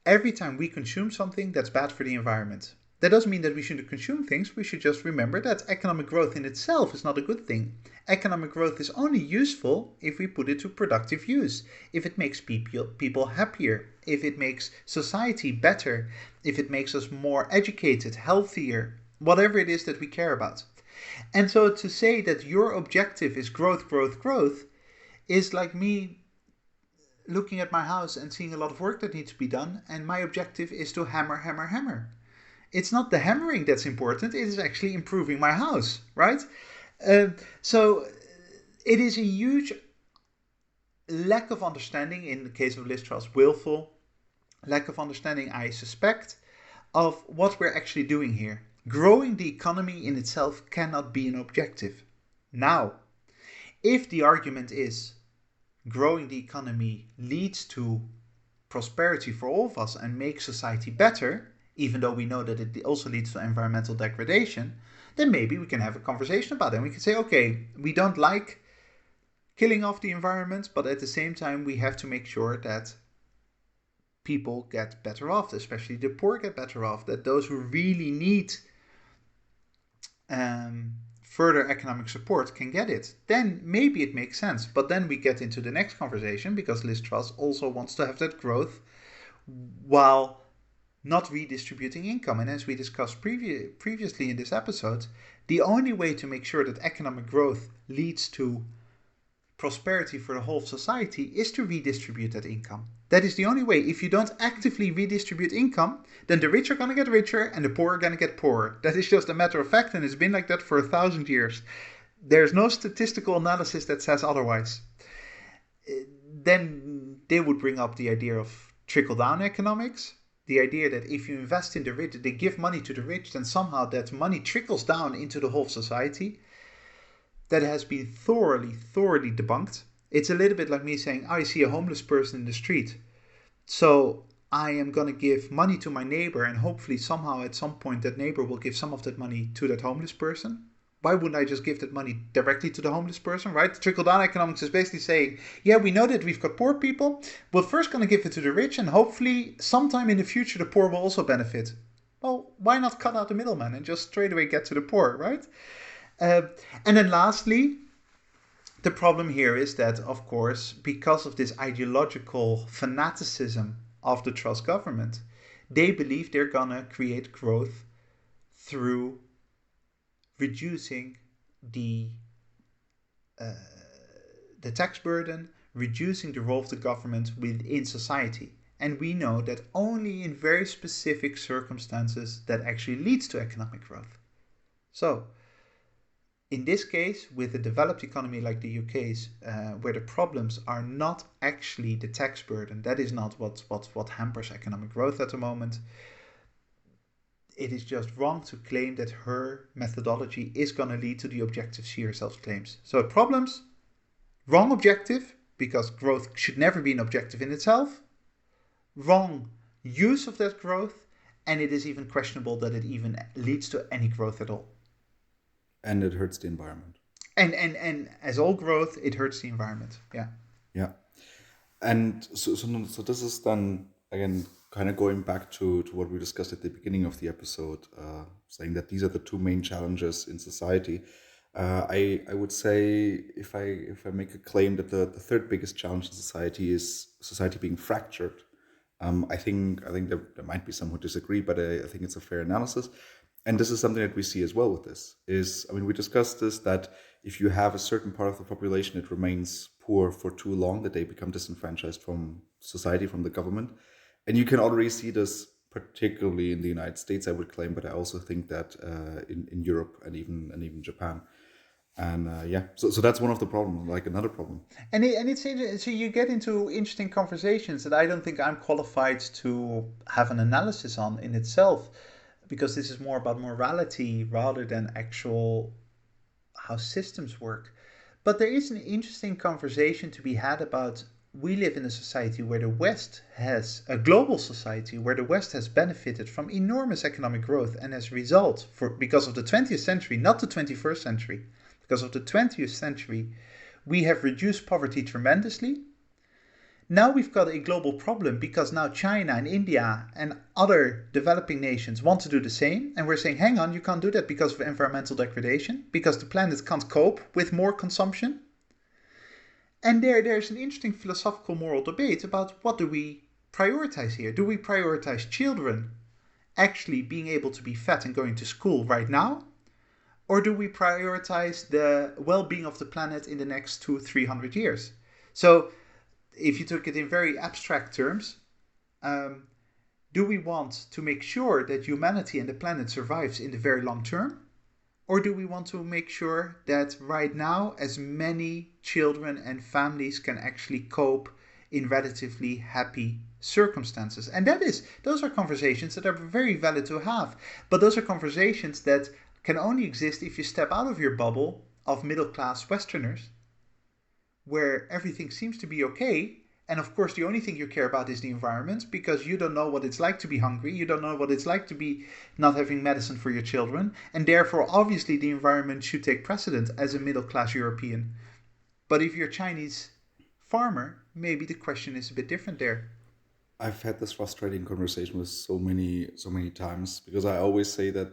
Every time we consume something, that's bad for the environment. That doesn't mean that we shouldn't consume things. We should just remember that economic growth in itself is not a good thing. Economic growth is only useful if we put it to productive use, if it makes people happier, if it makes society better, if it makes us more educated, healthier, whatever it is that we care about. And so to say that your objective is growth, growth, growth is like me looking at my house and seeing a lot of work that needs to be done, and my objective is to hammer, hammer, hammer. It's not the hammering that's important, it is actually improving my house, right? So it is a huge lack of understanding, in the case of Liz Truss, willful lack of understanding, I suspect, of what we're actually doing here. Growing the economy in itself cannot be an objective. Now, if the argument is growing the economy leads to prosperity for all of us and makes society better, even though we know that it also leads to environmental degradation, then maybe we can have a conversation about it. And we can say, okay, we don't like killing off the environment, but at the same time, we have to make sure that people get better off, especially the poor get better off, that those who really need further economic support can get it. Then maybe it makes sense. But then we get into the next conversation, because Liz Truss also wants to have that growth while not redistributing income. And as we discussed previously in this episode, the only way to make sure that economic growth leads to prosperity for the whole of society is to redistribute that income. That is the only way. If you don't actively redistribute income, then the rich are going to get richer and the poor are going to get poorer. That is just a matter of fact, and it's been like that for 1,000 years. There's no statistical analysis that says otherwise. Then they would bring up the idea of trickle-down economics, the idea that if you invest in the rich, they give money to the rich, then somehow that money trickles down into the whole of society. That has been thoroughly debunked. It's a little bit like me saying, I see a homeless person in the street, so I am going to give money to my neighbor, and hopefully somehow at some point that neighbor will give some of that money to that homeless person. Why wouldn't I just give that money directly to the homeless person, right? Trickle-down economics is basically saying, yeah, we know that we've got poor people. We're first going to give it to the rich, and hopefully sometime in the future the poor will also benefit. Well, why not cut out the middleman and just straight away get to the poor, right? And then lastly, the problem here is that, of course, because of this ideological fanaticism of the Truss government, they believe they're going to create growth through reducing the tax burden, reducing the role of the government within society. And we know that only in very specific circumstances that actually leads to economic growth. So, in this case, with a developed economy like the UK's, where the problems are not actually the tax burden, that is not what hampers economic growth at the moment. It is just wrong to claim that her methodology is going to lead to the objectives she herself claims. So problems, wrong objective, because growth should never be an objective in itself. Wrong use of that growth, and it is even questionable that it even leads to any growth at all. And it hurts the environment. And as all growth, it hurts the environment. Yeah. Yeah. And so this is then, again, kind of going back to what we discussed at the beginning of the episode, saying that these are the two main challenges in society. I would say, if I make a claim that the third biggest challenge in society is society being fractured, I think there might be some who disagree, but I think it's a fair analysis. And this is something that we see as well with this. We discussed this, that if you have a certain part of the population that remains poor for too long, that they become disenfranchised from society, from the government. And you can already see this, particularly in the United States, I would claim, but I also think that in Europe and even Japan. And so that's one of the problems, like another problem. And it's so you get into interesting conversations that I don't think I'm qualified to have an analysis on in itself, because this is more about morality rather than actual how systems work. But there is an interesting conversation to be had about, we live in a society where the West has, a global society where the West has benefited from enormous economic growth, and as a result, because of the 20th century, not the 21st century, because of the 20th century, we have reduced poverty tremendously. Now we've got a global problem because now China and India and other developing nations want to do the same. And we're saying, hang on, you can't do that because of environmental degradation, because the planet can't cope with more consumption. And there's an interesting philosophical moral debate about what do we prioritize here? Do we prioritize children actually being able to be fed and going to school right now? Or do we prioritize the well-being of the planet in the next 200-300 years? So if you took it in very abstract terms, do we want to make sure that humanity and the planet survives in the very long term? Or do we want to make sure that right now as many children and families can actually cope in relatively happy circumstances? And those are conversations that are very valid to have. But those are conversations that can only exist if you step out of your bubble of middle-class Westerners, where everything seems to be okay. And of course, the only thing you care about is the environment, because you don't know what it's like to be hungry. You don't know what it's like to be not having medicine for your children. And therefore, obviously, the environment should take precedent as a middle-class European. But if you're a Chinese farmer, maybe the question is a bit different there. I've had this frustrating conversation with so many times because I always say that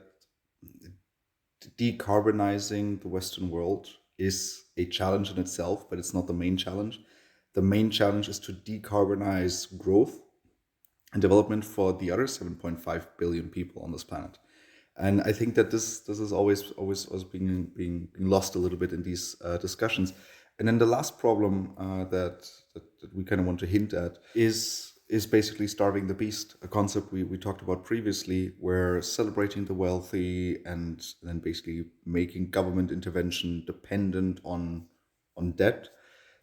decarbonizing the Western world is a challenge in itself, but it's not the main challenge. The main challenge is to decarbonize growth and development for the other 7.5 billion people on this planet. And I think that this is always being lost a little bit in these discussions. And then the last problem that we kind of want to hint at is basically starving the beast, a concept we talked about previously, where celebrating the wealthy and then basically making government intervention dependent on debt,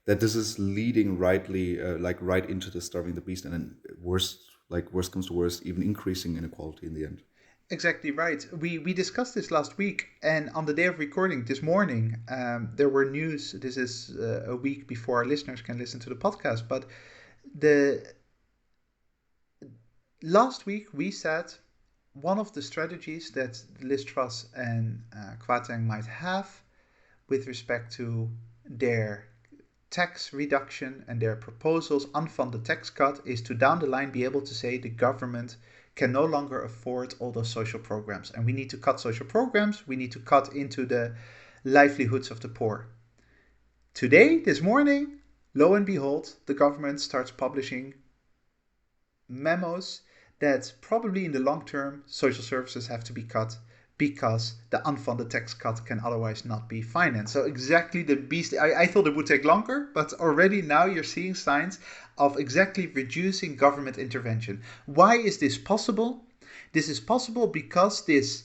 that this is leading right into the starving the beast, and then worst comes to worst, even increasing inequality in the end. Exactly right. We discussed this last week, and on the day of recording this morning, there were news. This is a week before our listeners can listen to the podcast, but the last week we said one of the strategies that Liz Truss and Kwarteng might have with respect to their tax reduction and their proposals, unfunded tax cut, is to down the line be able to say the government can no longer afford all those social programs. And we need to cut social programs. We need to cut into the livelihoods of the poor. Today, this morning, lo and behold, the government starts publishing memos that probably in the long term, social services have to be cut because the unfunded tax cut can otherwise not be financed. So exactly the beast. I thought it would take longer, but already now you're seeing signs of exactly reducing government intervention. Why is this possible? This is possible because this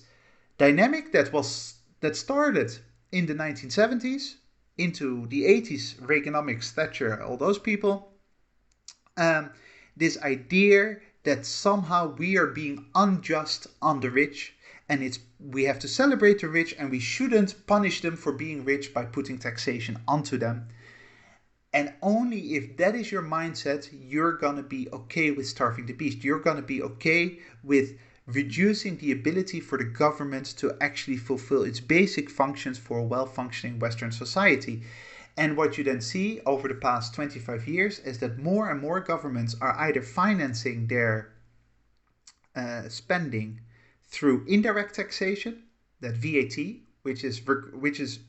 dynamic that started in the 1970s into the 80s, Reaganomics, Thatcher, all those people, this idea that somehow we are being unjust on the rich, and we have to celebrate the rich and we shouldn't punish them for being rich by putting taxation onto them. And only if that is your mindset, you're going to be okay with starving the beast. You're going to be okay with reducing the ability for the government to actually fulfill its basic functions for a well-functioning Western society. And what you then see over the past 25 years is that more and more governments are either financing their spending through indirect taxation, that VAT, which is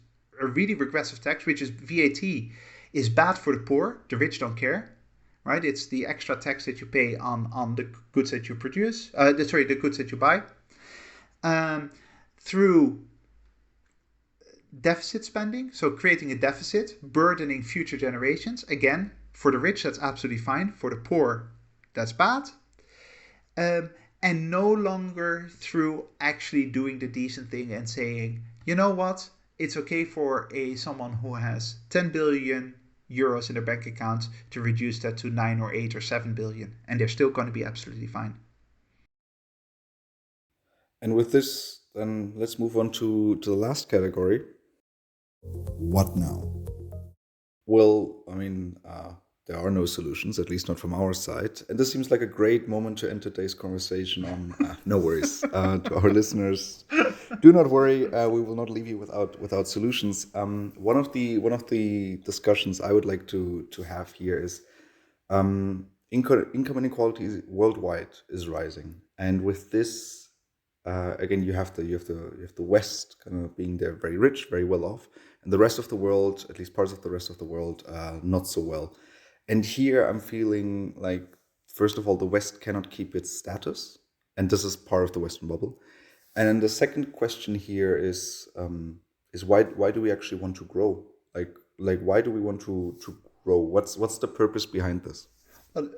a really regressive tax, which is VAT is bad for the poor. The rich don't care, right? It's the extra tax that you pay on the goods that you produce, the goods that you buy, through deficit spending, so creating a deficit, burdening future generations. Again, for the rich, that's absolutely fine. For the poor, that's bad. And no longer through actually doing the decent thing and saying, you know what, it's okay for someone who has 10 billion euros in their bank account to reduce that to 9 or 8 or 7 billion, and they're still going to be absolutely fine. And with this, then let's move on to the last category. What now? Well, I mean, there are no solutions, at least not from our side. And this seems like a great moment to end today's conversation on no worries. To our listeners, do not worry, we will not leave you without solutions. One of the discussions I would like to have here is Income inequality worldwide is rising, and with this, again, you have the West kind of being there, very rich, very well off, and the rest of the world, at least parts of the rest of the world, not so well. And here, I'm feeling like, first of all, the West cannot keep its status, and this is part of the Western bubble. And then the second question here is why do we actually want to grow? Like why do we want to grow? What's the purpose behind this? Well,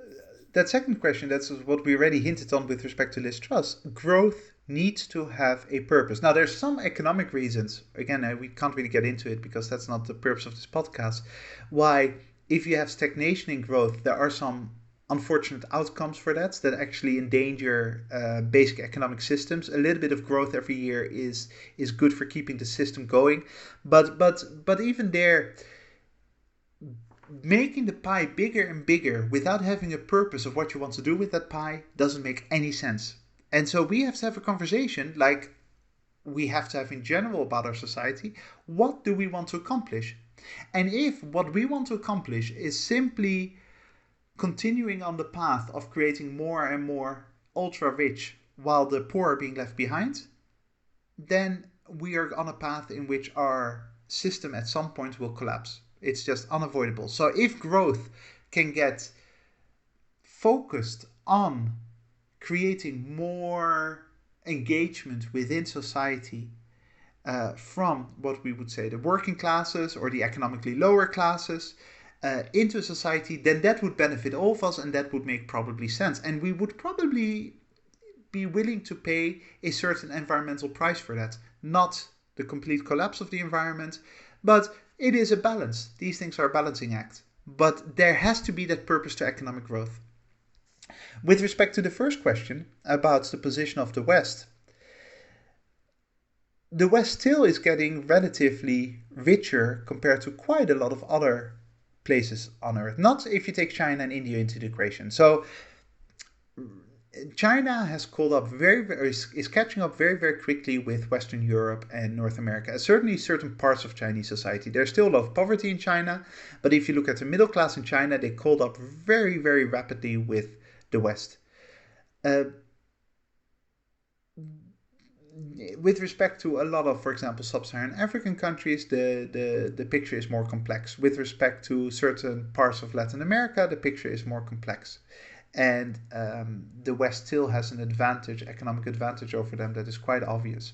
that second question, that's what we already hinted on with respect to Liz Truss. Growth needs to have a purpose. Now, there's some economic reasons. Again, we can't really get into it because that's not the purpose of this podcast. Why, if you have stagnation in growth, there are some unfortunate outcomes for that actually endanger basic economic systems. A little bit of growth every year is good for keeping the system going, but even there, making the pie bigger and bigger without having a purpose of what you want to do with that pie doesn't make any sense. And so we have to have a conversation like we have to have in general about our society. What do we want to accomplish? And if what we want to accomplish is simply continuing on the path of creating more and more ultra rich while the poor are being left behind, then we are on a path in which our system at some point will collapse. It's just unavoidable. So if growth can get focused on creating more engagement within society from what we would say the working classes or the economically lower classes into society, then that would benefit all of us and that would make probably sense. And we would probably be willing to pay a certain environmental price for that. Not the complete collapse of the environment, but it is a balance. These things are a balancing act. But there has to be that purpose to economic growth. With respect to the first question about the position of the West still is getting relatively richer compared to quite a lot of other places on Earth. Not if you take China and India into the equation. So China has caught up is catching up very, very quickly with Western Europe and North America. Certainly certain parts of Chinese society. There's still a lot of poverty in China, but if you look at the middle class in China, they caught up very, very rapidly with the West. With respect to a lot of, for example, sub-Saharan African countries, the picture is more complex. With respect to certain parts of Latin America, the picture is more complex. And the West still has an economic advantage over them that is quite obvious.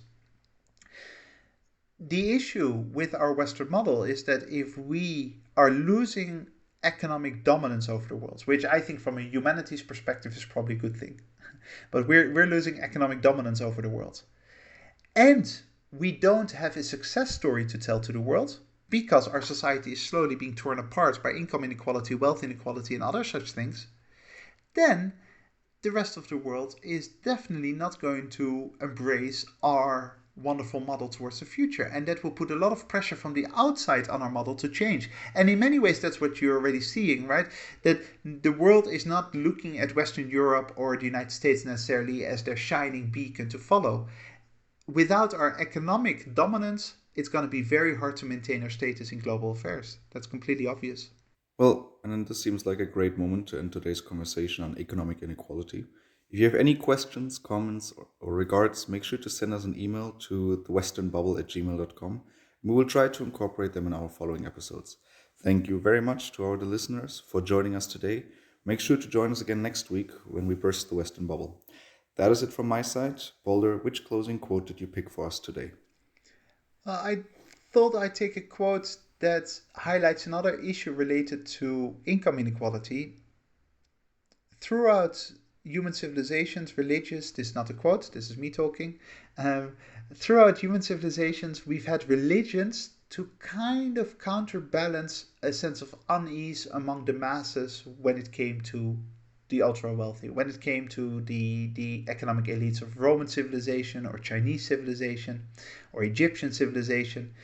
The issue with our Western model is that if we are losing economic dominance over the world, which I think from a humanities perspective is probably a good thing, but we're losing economic dominance over the world. And we don't have a success story to tell to the world because our society is slowly being torn apart by income inequality, wealth inequality, and other such things, then the rest of the world is definitely not going to embrace our wonderful model towards the future. And that will put a lot of pressure from the outside on our model to change. And in many ways, that's what you're already seeing, right? That the world is not looking at Western Europe or the United States necessarily as their shining beacon to follow. Without our economic dominance, it's going to be very hard to maintain our status in global affairs. That's completely obvious. Well, and then this seems like a great moment to end today's conversation on economic inequality. If you have any questions, comments, or regards, make sure to send us an email to thewesternbubble@gmail.com. We will try to incorporate them in our following episodes. Thank you very much to our listeners for joining us today. Make sure to join us again next week when we burst the Western bubble. That is it from my side. Boulder, which closing quote did you pick for us today? I thought I'd take a quote that highlights another issue related to income inequality. Throughout human civilizations, this is not a quote, this is me talking. Throughout human civilizations, we've had religions to kind of counterbalance a sense of unease among the masses when it came to the ultra wealthy, when it came to the economic elites of Roman civilization or Chinese civilization or Egyptian civilization.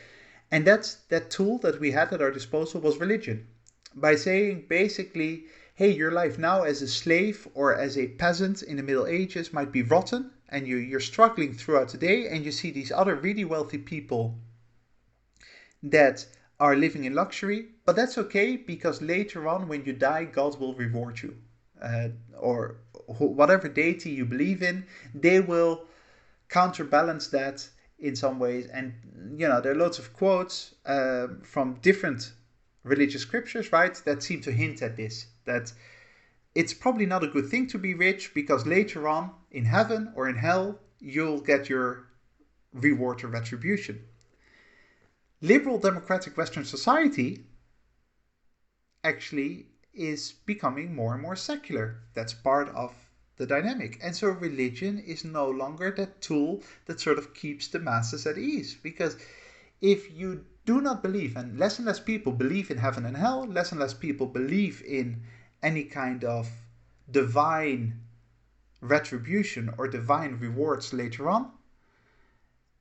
And that tool that we had at our disposal was religion. By saying basically, hey, your life now as a slave or as a peasant in the Middle Ages might be rotten, and you're struggling throughout the day, and you see these other really wealthy people that are living in luxury, but that's okay because later on, when you die, God will reward you. Or whatever deity you believe in, they will counterbalance that in some ways. And, there are lots of quotes from different religious scriptures, right, that seem to hint at this, that it's probably not a good thing to be rich because later on in heaven or in hell, you'll get your reward or retribution. Liberal democratic Western society actually is becoming more and more secular. That's part of the dynamic. And so religion is no longer that tool that sort of keeps the masses at ease. Because if you do not believe, and less people believe in heaven and hell, less and less people believe in any kind of divine retribution or divine rewards later on,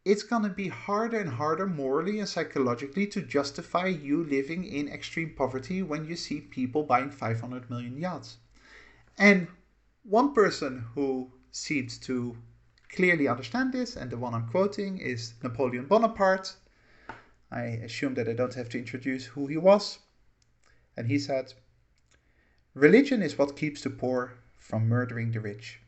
it's going to be harder and harder morally and psychologically to justify you living in extreme poverty when you see people buying 500 million yachts. And one person who seems to clearly understand this, and the one I'm quoting, is Napoleon Bonaparte. I assume that I don't have to introduce who he was. And he said, "Religion is what keeps the poor from murdering the rich."